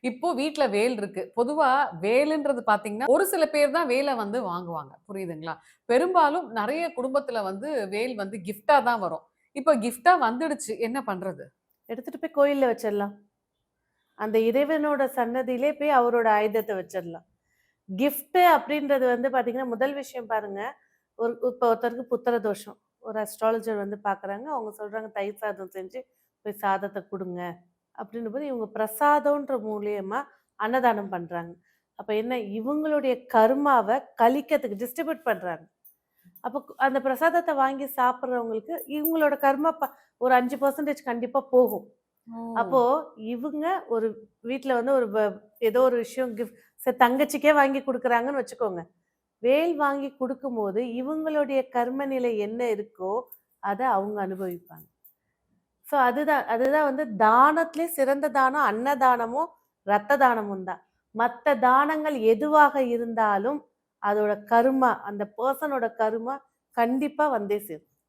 இப்போ வீட்ல வேல் இருக்கு. பொதுவா வேலுன்றது பார்த்தீங்கன்னா, ஒரு சில பேர் தான் வேல வந்து வாங்குவாங்க. புரியுதுங்களா? பெரும்பாலும் நெறைய குடும்பத்துல வந்து வேல் வந்து கிஃப்ட்டா தான் வரும். இப்ப கிஃப்ட்டா வந்துடுச்சு. என்ன பண்றது? எடுத்துட்டு போய் கோயில்ல வச்சிடலாம். அந்த இறைவனோட சன்னதியிலே போய் அவரோட ஆயுதத்த வச்சிடலாம். கிஃப்ட் அப்படின்றது வந்து பாத்தீங்கன்னா, முதல் விஷயம் பாருங்க. இப்ப ஒருத்தருக்கு புத்திர தோஷம். ஒரு அஸ்ட்ராலஜர் வந்து பார்க்குறாங்க. அவங்க சொல்றாங்க, "தயிர் சாதம் செஞ்சு போய் சாதத்த குடுங்க." அப்படின்னும்போது இவங்க பிரசாதம்ன்ற மூலியமா அன்னதானம் பண்றாங்க. அப்ப என்ன? இவங்களுடைய கர்மாவ கழிக்கிறதுக்கு டிஸ்ட்ரிபியூட் பண்றாங்க. அப்ப அந்த பிரசாதத்த வாங்கி சாப்பிடுறவங்களுக்கு இவங்களோட கர்மா ஒரு 5% கண்டிப்பா போகும். ஓ! அப்போ இவங்க ஒரு வீட்ல வந்து ஒரு ஏதோ ஒரு விஷயம் தங்கச்சிக்கே வாங்கி குடுக்குறாங்கன்னு வச்சுக்கோங்க. வேல் வாங்கி குடுக்கும்போது, இவங்களுடைய கர்ம நிலை என்ன இருக்கோ, அத அவங்க அனுபவிப்பாங்க. ஸோ அதுதான் அதுதான் வந்து தானத்திலே சிறந்த தானம் அன்னதானமும், ரத்த தானமும் தான். மத்த தானங்கள் எதுவாக இருந்தாலும், அதோட கர்மா, அந்த பெர்சனோட கர்மா கண்டிப்பா வந்தே சேரும்.